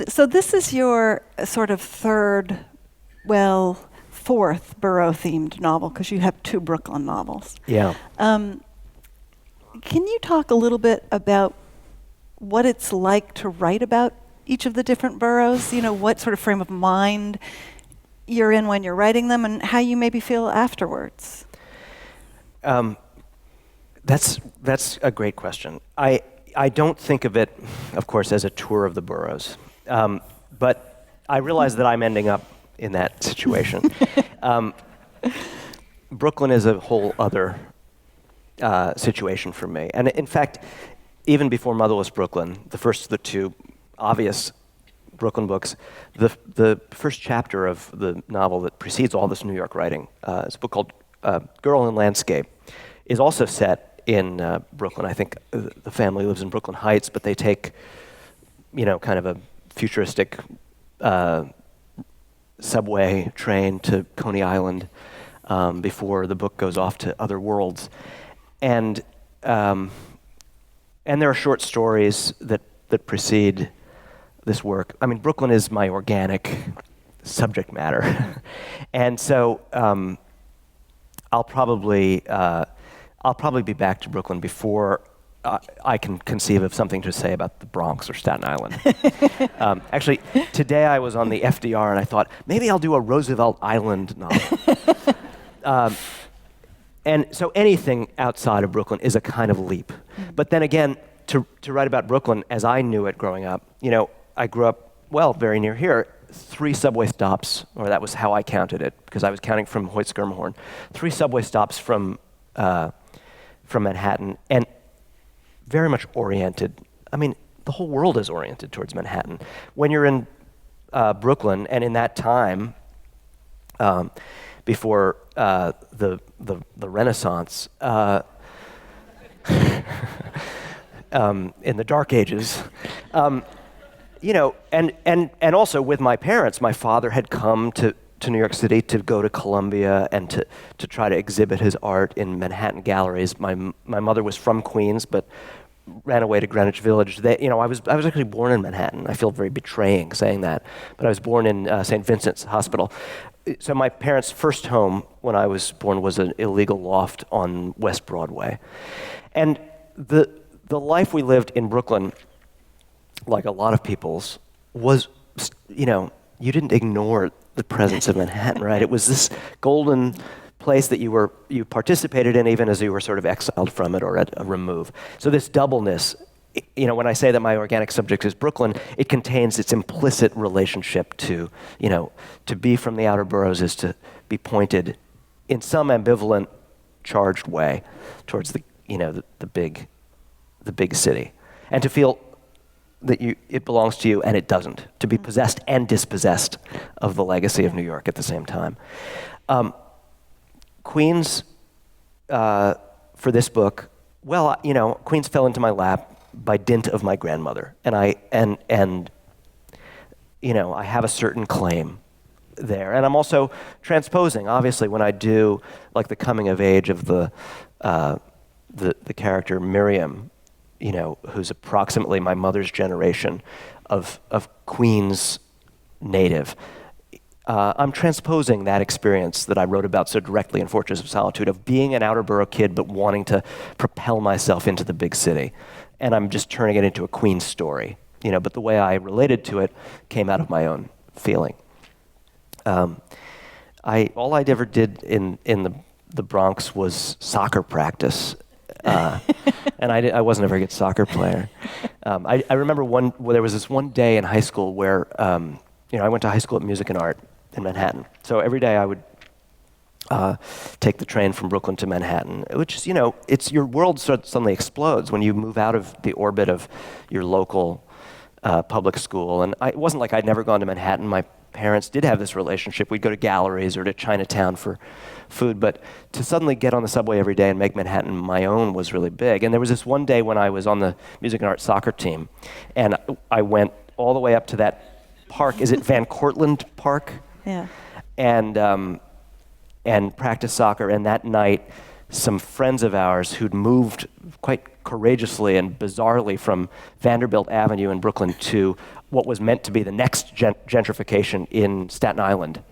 So this is your sort of fourth borough-themed novel, because you have two Brooklyn novels. Yeah. Can you talk a little bit about what it's like to write about each of the different boroughs? You know, what sort of frame of mind you're in when you're writing them, and how you maybe feel afterwards? That's a great question. I don't think of it, of course, as a tour of the boroughs, but I realize that I'm ending up in that situation. Brooklyn is a whole other situation for me. And in fact, even before Motherless Brooklyn, the first of the two obvious Brooklyn books, the first chapter of the novel that precedes all this New York writing, is a book called Girl in Landscape, is also set in Brooklyn. I think the family lives in Brooklyn Heights, but they take, kind of a futuristic subway train to Coney Island before the book goes off to other worlds. And there are short stories that precede this work. I mean, Brooklyn is my organic subject matter. And so I'll probably be back to Brooklyn before I can conceive of something to say about the Bronx or Staten Island. Actually, today I was on the FDR and I thought, maybe I'll do a Roosevelt Island novel. And so anything outside of Brooklyn is a kind of leap. But then again, to write about Brooklyn as I knew it growing up, I grew up, very near here, 3 subway stops, or that was how I counted it, because I was counting from Hoyt-Skirmhorn, 3 subway stops from Manhattan, and very much oriented. I mean, the whole world is oriented towards Manhattan. When you're in Brooklyn, and in that time, before the Renaissance, in the Dark Ages, and also with my parents, my father had come to New York City to go to Columbia and to try to exhibit his art in Manhattan galleries. My mother was from Queens, but ran away to Greenwich Village. I was actually born in Manhattan. I feel very betraying saying that, but I was born in St. Vincent's Hospital. So my parents' first home when I was born was an illegal loft on West Broadway, and the life we lived in Brooklyn, like a lot of people's, was, you didn't ignore the presence of Manhattan, right? It was this golden place that you participated in even as you were sort of exiled from it or at a remove. So this doubleness, when I say that my organic subject is Brooklyn, it contains its implicit relationship to, to be from the outer boroughs is to be pointed in some ambivalent, charged way towards the big city, and to feel that it belongs to you and it doesn't, to be possessed and dispossessed of the legacy of New York at the same time. Queens, for this book, Queens fell into my lap by dint of my grandmother, and I have a certain claim there, and I'm also transposing. Obviously, when I do like the coming of age of the character Miriam, who's approximately my mother's generation of Queens native. I'm transposing that experience that I wrote about so directly in Fortress of Solitude of being an outer borough kid but wanting to propel myself into the big city. And I'm just turning it into a Queens story, but the way I related to it came out of my own feeling. All I ever did in the Bronx was soccer practice. And I wasn't a very good soccer player. I remember there was this one day in high school where I went to high school at Music and Art in Manhattan. So every day I would take the train from Brooklyn to Manhattan, which is, it's your world suddenly explodes when you move out of the orbit of your local public school. And it wasn't like I'd never gone to Manhattan. My parents did have this relationship. We'd go to galleries or to Chinatown for food, but to suddenly get on the subway every day and make Manhattan my own was really big. And there was this one day when I was on the Music and Art soccer team, and I went all the way up to that park. Is it Van Cortlandt Park? Yeah. And practiced soccer. And that night, some friends of ours who'd moved quite courageously and bizarrely from Vanderbilt Avenue in Brooklyn to what was meant to be the next gentrification in Staten Island,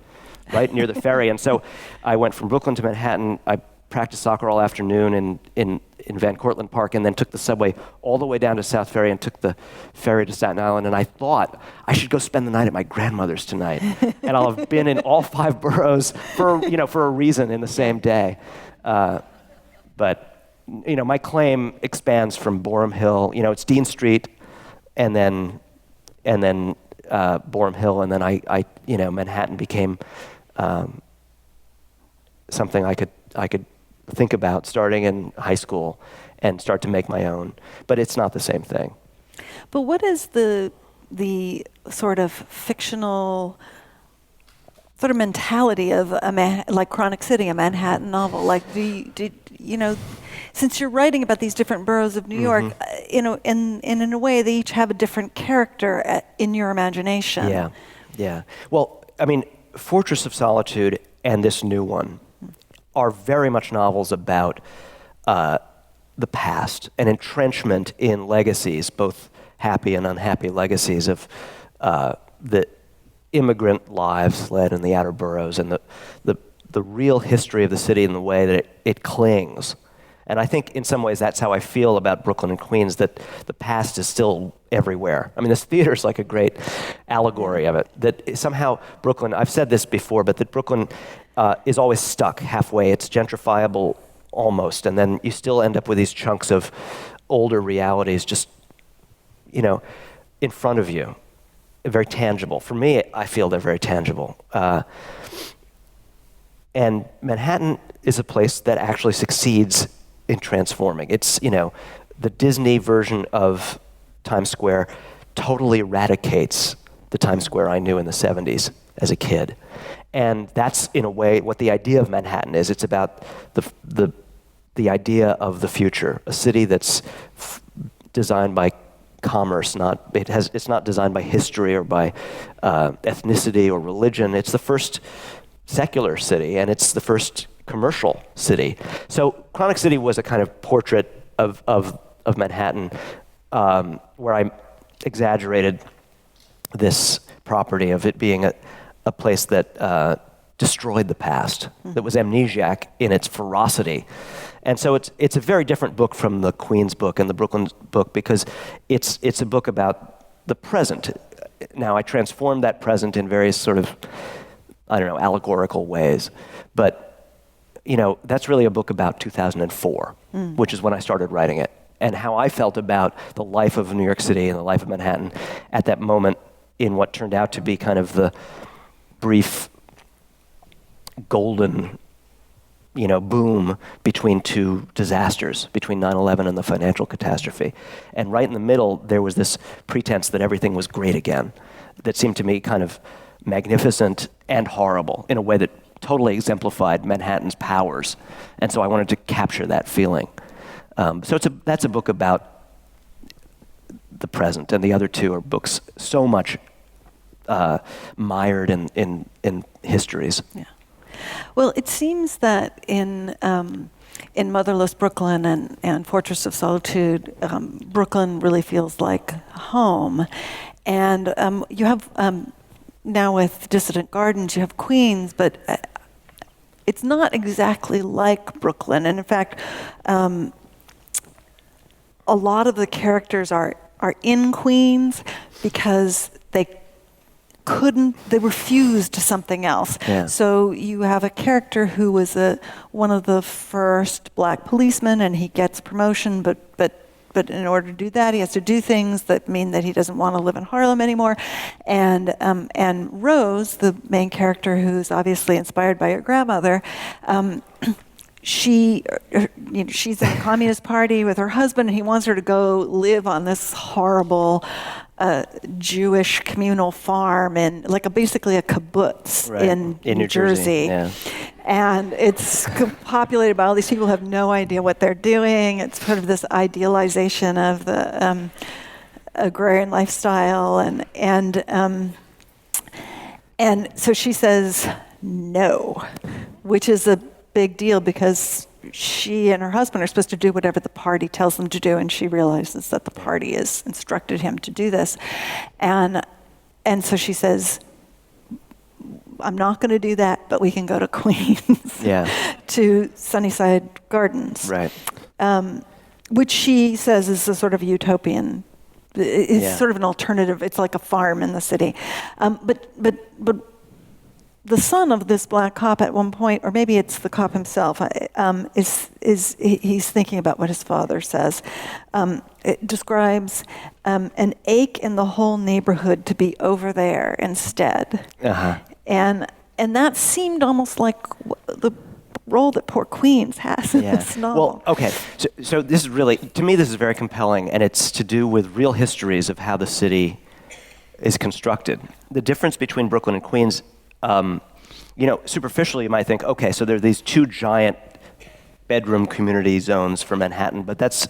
right near the ferry. And so I went from Brooklyn to Manhattan. I practiced soccer all afternoon in Van Cortlandt Park, and then took the subway all the way down to South Ferry and took the ferry to Staten Island. And I thought I should go spend the night at my grandmother's tonight, and I'll have been in all 5 boroughs for a reason in the same day. But my claim expands from Boerum Hill. It's Dean Street, and then Boerum Hill, and then I Manhattan became something I could think about starting in high school and start to make my own. But it's not the same thing. But what is the sort of fictional sort of mentality of like Chronic City, a Manhattan novel? Like, since you're writing about these different boroughs of New York, in a way, they each have a different character in your imagination. Yeah. Well, I mean, Fortress of Solitude and this new one are very much novels about the past and entrenchment in legacies, both happy and unhappy legacies of the immigrant lives led in the outer boroughs, and the real history of the city and the way that it clings. And I think in some ways that's how I feel about Brooklyn and Queens, that the past is still everywhere. I mean, this theater is like a great allegory of it, that somehow Brooklyn, I've said this before, but that Brooklyn is always stuck halfway. It's gentrifiable almost, and then you still end up with these chunks of older realities just, in front of you, very tangible. For me, I feel they're very tangible. And Manhattan is a place that actually succeeds in transforming. It's, the Disney version of Times Square totally eradicates the Times Square I knew in the 70s as a kid. And that's, in a way, what the idea of Manhattan is. It's about the idea of the future, a city that's designed by commerce, it's not designed by history or by ethnicity or religion. It's the first secular city, and it's the first commercial city. So Chronic City was a kind of portrait of Manhattan, where I exaggerated this property of it being a place that destroyed the past, that was amnesiac in its ferocity. And so it's a very different book from the Queens book and the Brooklyn book, because it's a book about the present. Now, I transformed that present in various sort of, allegorical ways. But, that's really a book about 2004, which is when I started writing it, and how I felt about the life of New York City and the life of Manhattan at that moment in what turned out to be kind of the brief golden boom between two disasters, between 9/11 and the financial catastrophe. And right in the middle, there was this pretense that everything was great again, that seemed to me kind of magnificent and horrible in a way that totally exemplified Manhattan's powers. And so I wanted to capture that feeling. So that's a book about the present, and the other two are books so much mired in histories. Yeah. Well, it seems that in Motherless Brooklyn and Fortress of Solitude, Brooklyn really feels like home. And you have, now with Dissident Gardens, you have Queens, but it's not exactly like Brooklyn. And in fact, a lot of the characters are in Queens because they refused something else. Yeah. So you have a character who was one of the first black policemen, and he gets promotion, but in order to do that, he has to do things that mean that he doesn't want to live in Harlem anymore. And Rose, the main character, who's obviously inspired by her grandmother, she's in the Communist Party with her husband, and he wants her to go live on this horrible Jewish communal farm in basically a kibbutz in New Jersey. Yeah. And it's populated by all these people who have no idea what they're doing. It's sort of this idealization of the agrarian lifestyle, and so she says no, which is a big deal because she and her husband are supposed to do whatever the party tells them to do, and she realizes that the party has instructed him to do this. And so she says, I'm not going to do that, but we can go to Queens, to Sunnyside Gardens. Right. Which she says is a sort of utopian, it's sort of an alternative, it's like a farm in the city. But the son of this black cop at one point, or maybe it's the cop himself, he's thinking about what his father says. It describes an ache in the whole neighborhood to be over there instead. Uh-huh. And that seemed almost like the role that poor Queens has in this novel. Well, okay, so this is really, to me, this is very compelling, and it's to do with real histories of how the city is constructed. The difference between Brooklyn and Queens, superficially you might think, okay, so there are these two giant bedroom community zones for Manhattan, but that's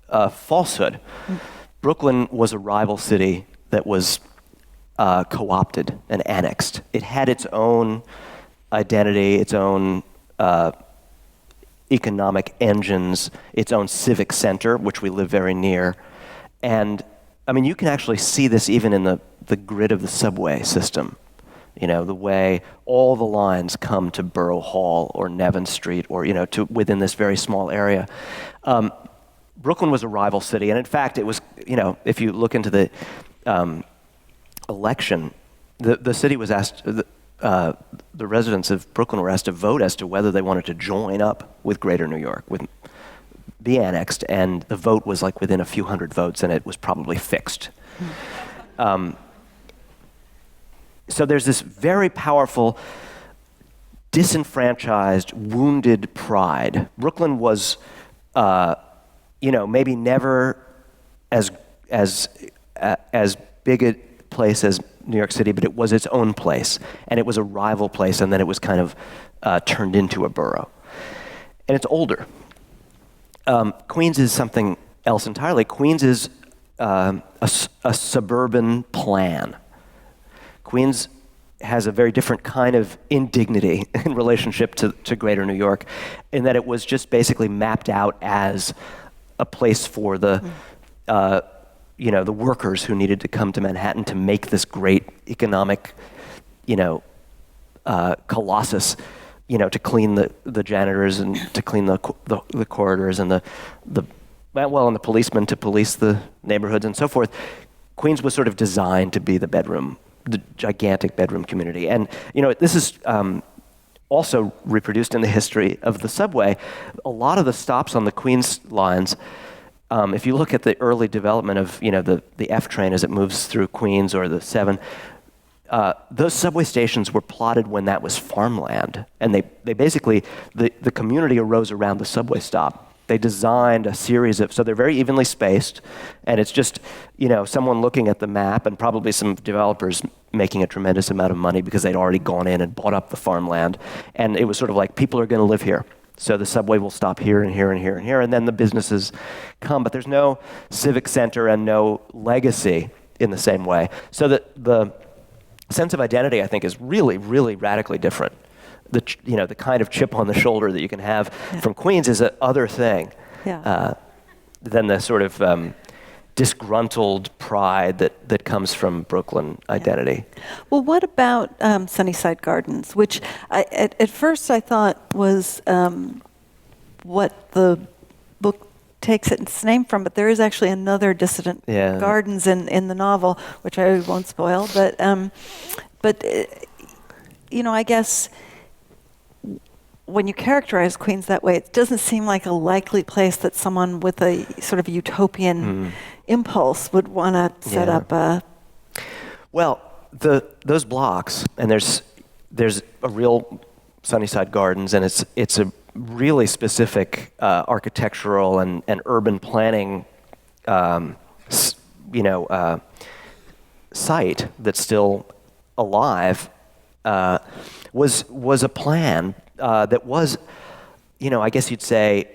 a falsehood. Brooklyn was a rival city that was co-opted and annexed. It had its own identity, its own economic engines, its own civic center, which we live very near. And I mean, you can actually see this even in the grid of the subway system. The way all the lines come to Borough Hall or Nevin Street or, to within this very small area. Brooklyn was a rival city. And in fact, it was, if you look into the election, the city was asked, the residents of Brooklyn were asked to vote as to whether they wanted to join up with Greater New York, be annexed, and the vote was like within a few hundred votes, and it was probably fixed. So there's this very powerful, disenfranchised, wounded pride. Brooklyn was, maybe never as big a place as New York City, but it was its own place, and it was a rival place, and then it was kind of turned into a borough. And it's older. Queens is something else entirely. Queens is a suburban plan. Queens has a very different kind of indignity in relationship to Greater New York, in that it was just basically mapped out as a place for the workers who needed to come to Manhattan to make this great economic, colossus, to clean the janitors and to clean the corridors and and the policemen to police the neighborhoods and so forth. Queens was sort of designed to be the gigantic bedroom community. And, this is also reproduced in the history of the subway. A lot of the stops on the Queens lines, if you look at the early development of, the F train as it moves through Queens or the 7, those subway stations were plotted when that was farmland. And they basically, the community arose around the subway stop. They designed a series so they're very evenly spaced, and it's just, someone looking at the map and probably some developers making a tremendous amount of money because they'd already gone in and bought up the farmland. And it was sort of like, people are going to live here. So the subway will stop here and here and here and here, and then the businesses come. But there's no civic center and no legacy in the same way. So the sense of identity, I think, is really, really radically different. The kind of chip on the shoulder that you can have from Queens is a other thing than the sort of disgruntled pride that comes from Brooklyn identity. Well, what about Sunnyside Gardens, which at first I thought was what the book takes its name from, but there is actually another Dissident Gardens in the novel, which I won't spoil. But I guess when you characterize Queens that way, it doesn't seem like a likely place that someone with a sort of utopian impulse would want to set up a... Well, those blocks, and there's a real Sunnyside Gardens, and it's a really specific architectural and urban planning site that's still alive, was a plan that was, I guess you'd say,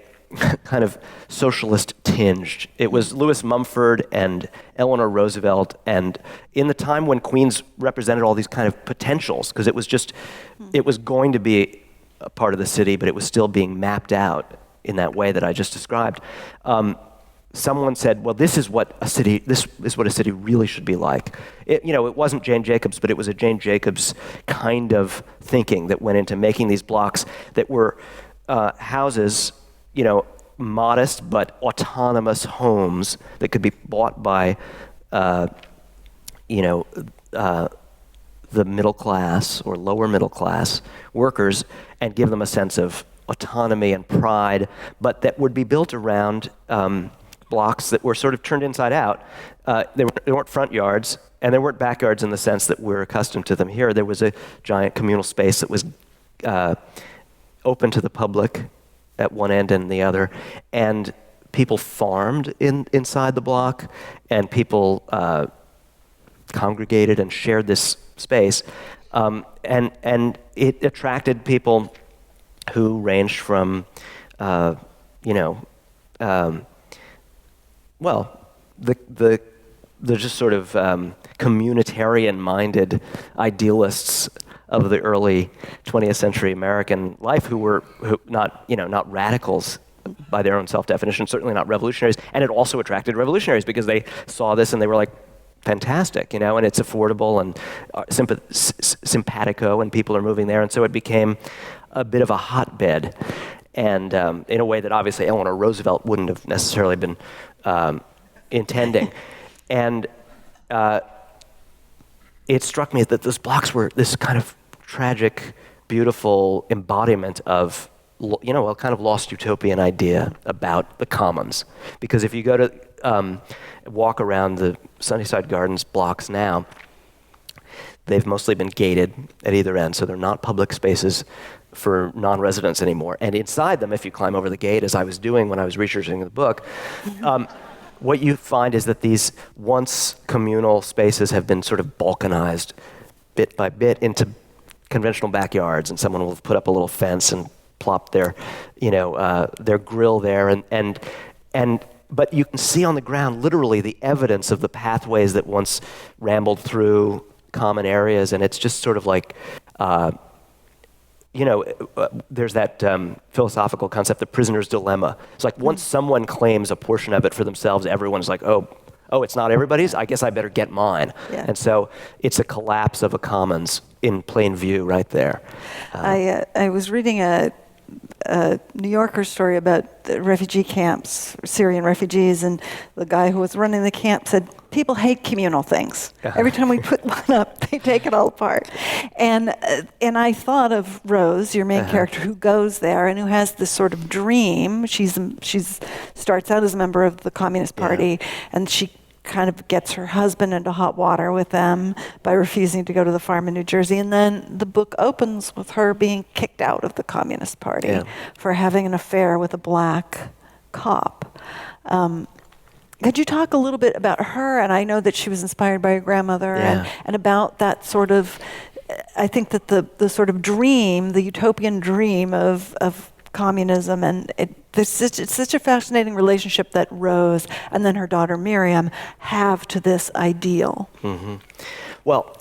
kind of socialist tinged. It was Louis Mumford and Eleanor Roosevelt, and in the time when Queens represented all these kind of potentials, because it was going to be a part of the city, but it was still being mapped out in that way that I just described. Someone said, well, this is what a city really should be like. It wasn't Jane Jacobs, but it was a Jane Jacobs kind of thinking that went into making these blocks that were houses, modest but autonomous homes that could be bought by, the middle class or lower middle class workers and give them a sense of autonomy and pride, but that would be built around blocks that were sort of turned inside out. There weren't front yards, and there weren't backyards in the sense that we're accustomed to them here. There was a giant communal space that was open to the public at one end and the other, and people farmed inside the block, and people congregated and shared this space, and it attracted people who ranged from, the just sort of communitarian-minded idealists of the early 20th century American life who not radicals by their own self-definition, certainly not revolutionaries, and it also attracted revolutionaries because they saw this and they were like, fantastic, and it's affordable and simpatico, and people are moving there, and so it became a bit of a hotbed, and in a way that obviously Eleanor Roosevelt wouldn't have necessarily been intending. And it struck me that those blocks were this kind of tragic, beautiful embodiment of, a kind of lost utopian idea about the commons. Because if you go to walk around the Sunnyside Gardens blocks now, they've mostly been gated at either end, so they're not public spaces for non-residents anymore. And inside them, if you climb over the gate, as I was doing when I was researching the book, what you find is that these once communal spaces have been sort of balkanized bit by bit into conventional backyards, and someone will have put up a little fence and plop their grill there, but you can see on the ground literally the evidence of the pathways that once rambled through common areas, and it's just sort of like, there's that philosophical concept, the prisoner's dilemma. It's like once someone claims a portion of it for themselves, everyone's like, oh, it's not everybody's? I guess I better get mine. Yeah. And so it's a collapse of a commons in plain view right there. I was reading a New Yorker story about the refugee camps, Syrian refugees, and the guy who was running the camp said, people hate communal things. Every time we put one up, they take it all apart. And I thought of Rose, your main character, who goes there and who has this sort of dream. She's starts out as a member of the Communist Party, and she kind of gets her husband into hot water with them by refusing to go to the farm in New Jersey. And then the book opens with her being kicked out of the Communist Party for having an affair with a black cop. Could you talk a little bit about her? And I know that she was inspired by her grandmother and about that sort of, I think that the sort of dream, the utopian dream of communism, and it's such a fascinating relationship that Rose and then her daughter Miriam have to this ideal. Mm-hmm. Well,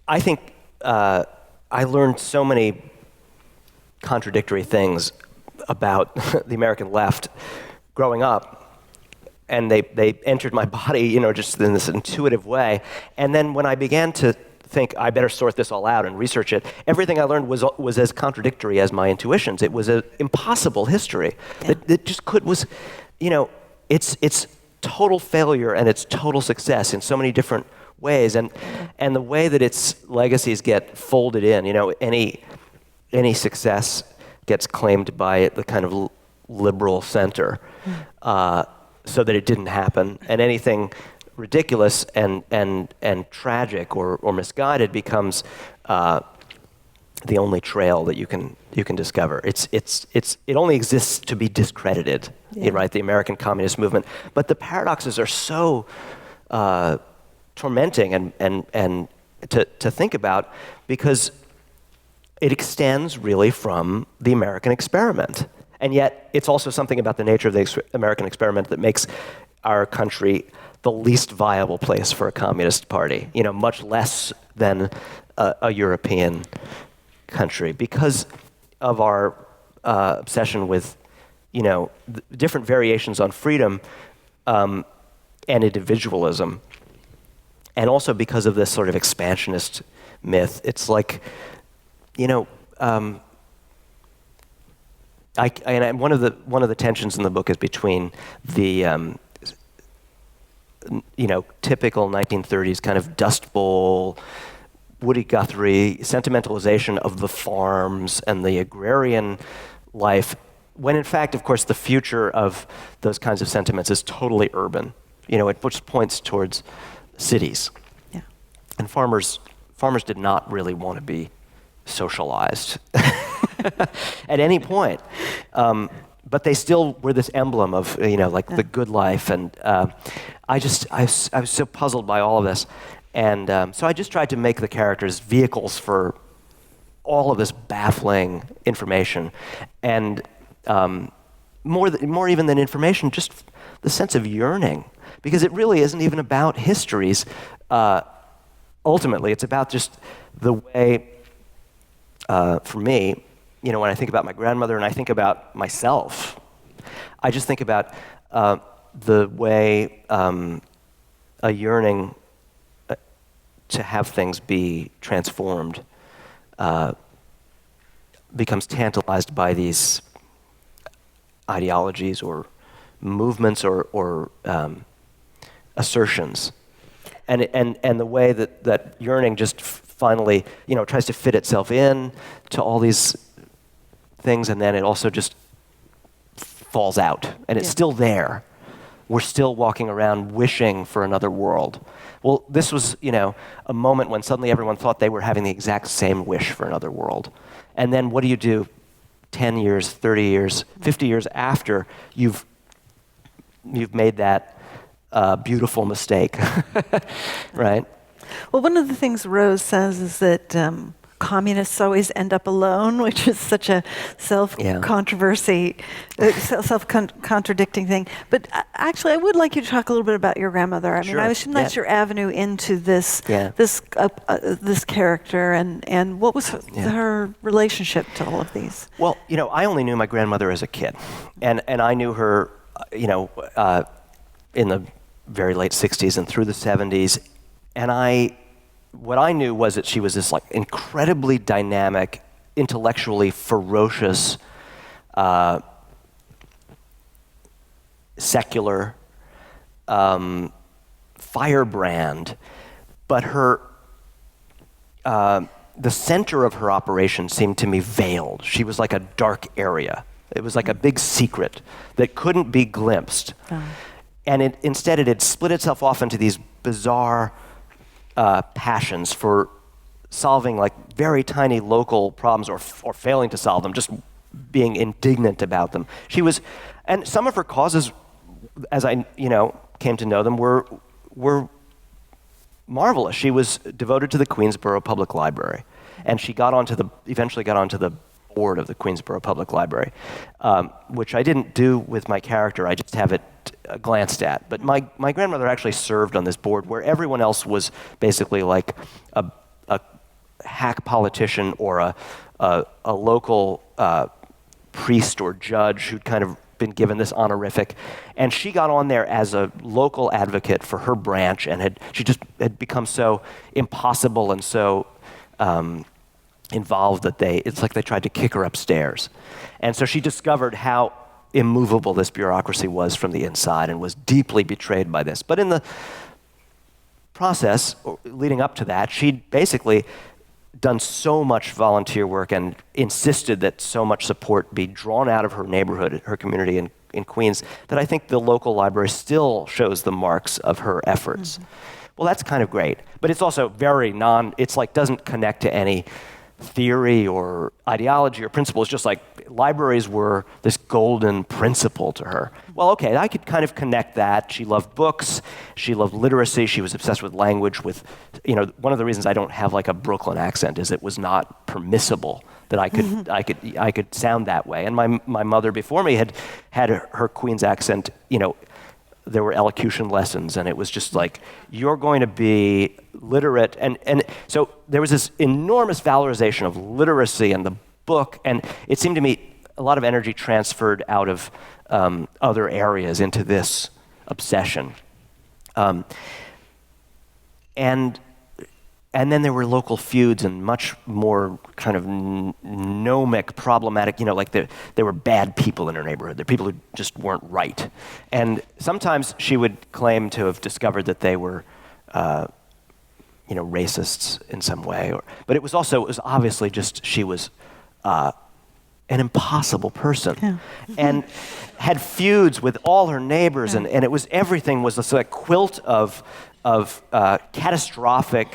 I think I learned so many contradictory things about the American left growing up, and they entered my body, just in this intuitive way. And then when I began to think I better sort this all out and research it, everything I learned was as contradictory as my intuitions. It was an impossible history that just it's total failure and it's total success in so many different ways, and the way that its legacies get folded in, any success gets claimed by the kind of liberal center, so that it didn't happen, and anything ridiculous and tragic or misguided becomes the only trail that you can discover. It only exists to be discredited, right? The American Communist movement. But the paradoxes are so tormenting and to think about, because it extends really from the American experiment. And yet it's also something about the nature of the American experiment that makes our country the least viable place for a communist party, much less than a European country because of our obsession with, different variations on freedom and individualism, and also because of this sort of expansionist myth. It's like, one of the tensions in the book is between the typical 1930s kind of Dust Bowl, Woody Guthrie sentimentalization of the farms and the agrarian life, when in fact, of course, the future of those kinds of sentiments is totally urban. It just points towards cities. Yeah. And farmers did not really want to be socialized at any point. But they still were this emblem of, the good life. And I was so puzzled by all of this. And so I just tried to make the characters vehicles for all of this baffling information. And more even than information, just the sense of yearning. Because it really isn't even about histories. Ultimately, it's about just the way, for me, when I think about my grandmother and I think about myself, I just think about the way a yearning to have things be transformed becomes tantalized by these ideologies or movements or assertions, and the way that yearning just finally tries to fit itself in to all these things, and then it also just falls out, and it's still there. We're still walking around wishing for another world. Well, this was, a moment when suddenly everyone thought they were having the exact same wish for another world. And then what do you do 10 years, 30 years, 50 years after you've made that beautiful mistake, right? Well, one of the things Rose says is that communists always end up alone, which is such a self-contradicting thing. But actually, I would like you to talk a little bit about your grandmother. I mean, I assume that's your avenue into this this character, and what was her relationship to all of these? Well, I only knew my grandmother as a kid, and I knew her, in the very late 60s and through the 70s, and what I knew was that she was this incredibly dynamic, intellectually ferocious, secular firebrand, but the center of her operation seemed to me veiled. She was like a dark area. It was like a big secret that couldn't be glimpsed. And instead it had split itself off into these bizarre passions for solving very tiny local problems or failing to solve them, just being indignant about them. And some of her causes, as I came to know them, were marvelous. She was devoted to the Queensborough Public Library, and she eventually got onto the board of the Queensborough Public Library, which I didn't do with my character. I just have it glanced at. But my grandmother actually served on this board where everyone else was basically like a hack politician or a local priest or judge who'd kind of been given this honorific. And she got on there as a local advocate for her branch, and she just had become so impossible and so involved that it's like they tried to kick her upstairs. And so she discovered how immovable this bureaucracy was from the inside and was deeply betrayed by this. But in the process leading up to that, she'd basically done so much volunteer work and insisted that so much support be drawn out of her neighborhood, her community in Queens, that I think the local library still shows the marks of her efforts. Mm-hmm. Well, that's kind of great, but it's also very doesn't connect to any theory or ideology or principle. It's just like libraries were this golden principle to her. Well, okay, I could kind of connect that. She loved books. She loved literacy. She was obsessed with language. One of the reasons I don't have like a Brooklyn accent is it was not permissible that I could sound that way. And my mother before me had her Queens accent, there were elocution lessons, and it was just like, you're going to be literate. And so there was this enormous valorization of literacy and the book, and it seemed to me a lot of energy transferred out of other areas into this obsession. And then there were local feuds and much more kind of gnomic, problematic, like there were bad people in her neighborhood. There were people who just weren't right. And sometimes she would claim to have discovered that they were, racists in some way. But it was obviously just she was an impossible person. Yeah. And had feuds with all her neighbors, Yeah. and everything was this like quilt of catastrophic,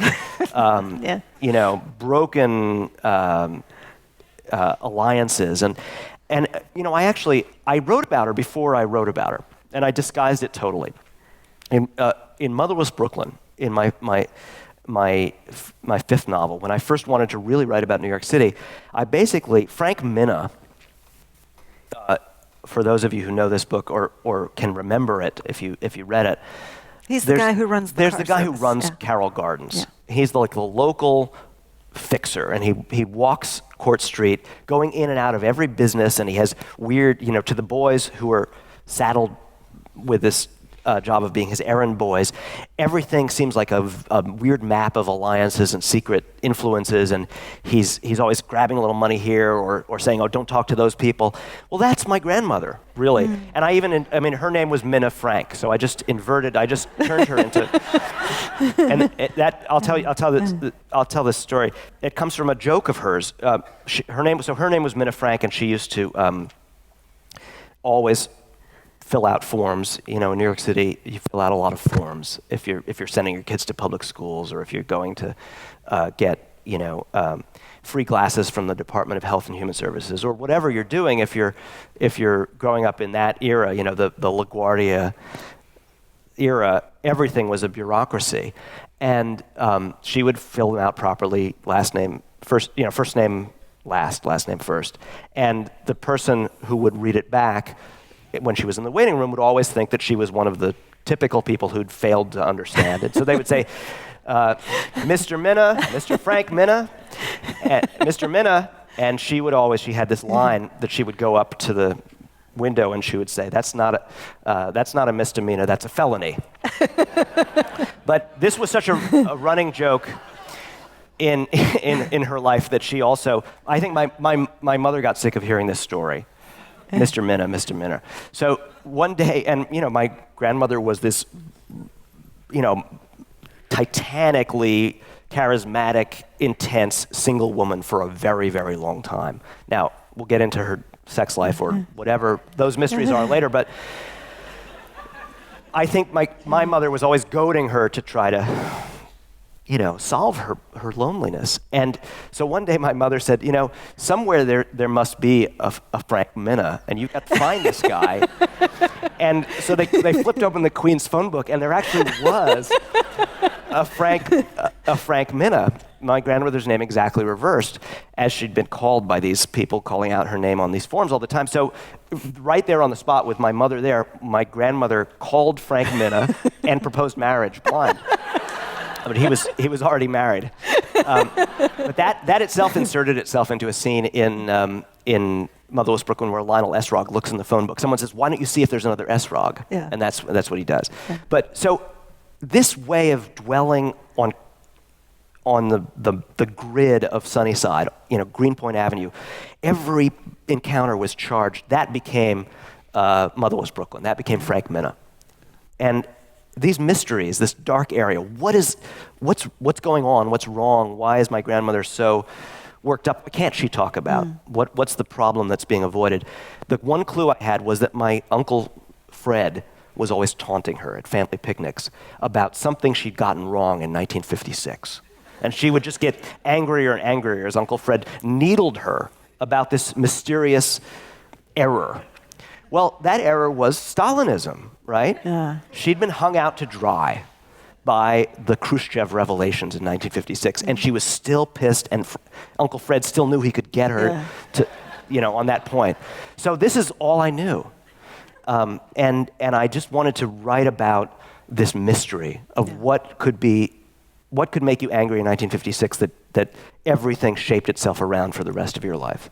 broken alliances, and I wrote about her before I wrote about her, and I disguised it totally. In Motherless Brooklyn, in my fifth novel, when I first wanted to really write about New York City, Frank Minna. For those of you who know this book or can remember it, if you read it. He's the guy who runs There's the guy who runs Carroll Gardens. Yeah. He's the local fixer, and he walks Court Street, going in and out of every business, and he has weird, to the boys who are saddled with this job of being his errand boys, everything seems like a weird map of alliances and secret influences, and he's always grabbing a little money here or saying, oh, don't talk to those people. Well, that's my grandmother, really. And her name was Minna Frank, so I just turned her into, and I'll tell this story. It comes from a joke of hers. Her name was Minna Frank, and she used to always fill out forms. In New York City, you fill out a lot of forms if you're sending your kids to public schools, or if you're going to get free glasses from the Department of Health and Human Services, or whatever you're doing. If you're growing up in that era, the LaGuardia era, everything was a bureaucracy, and she would fill them out properly, last name first, first name last name first, and the person who would read it back when she was in the waiting room would always think that she was one of the typical people who'd failed to understand it. So they would say, Mr. Minna, Mr. Frank Minna, Mr. Minna, and she had this line that she would go up to the window and she would say, that's not a misdemeanor, that's a felony. But this was such a running joke in her life that she also, I think my mother got sick of hearing this story. Mr. Minna, Mr. Minna. So one day, and my grandmother was this, titanically charismatic, intense, single woman for a very, very long time. Now, we'll get into her sex life or whatever those mysteries are later, but I think my mother was always goading her to try to solve her loneliness. And so one day my mother said, somewhere there must be a Frank Minna, and you've got to find this guy. And so they flipped open the Queen's phone book, and there actually was a Frank Minna, my grandmother's name exactly reversed, as she'd been called by these people calling out her name on these forms all the time. So right there on the spot with my mother there, my grandmother called Frank Minna and proposed marriage blind. But he was already married. But that itself inserted itself into a scene in Motherless Brooklyn where Lionel Esrog looks in the phone book. Someone says, "Why don't you see if there's another Esrog?" Yeah. And that's what he does. Yeah. But so this way of dwelling on the grid of Sunnyside, Greenpoint Avenue, every encounter was charged. That became Motherless Brooklyn. That became Frank Minna. And these mysteries, this dark area, what's going on? What's wrong? Why is my grandmother so worked up? What can't she talk about? What's the problem that's being avoided? The one clue I had was that my Uncle Fred was always taunting her at family picnics about something she'd gotten wrong in 1956. And she would just get angrier and angrier as Uncle Fred needled her about this mysterious error. Well, that error was Stalinism, right? Yeah. She'd been hung out to dry by the Khrushchev revelations in 1956, and she was still pissed, and Uncle Fred still knew he could get her to, on that point. So this is all I knew. And I just wanted to write about this mystery of what could make you angry in 1956 that everything shaped itself around for the rest of your life.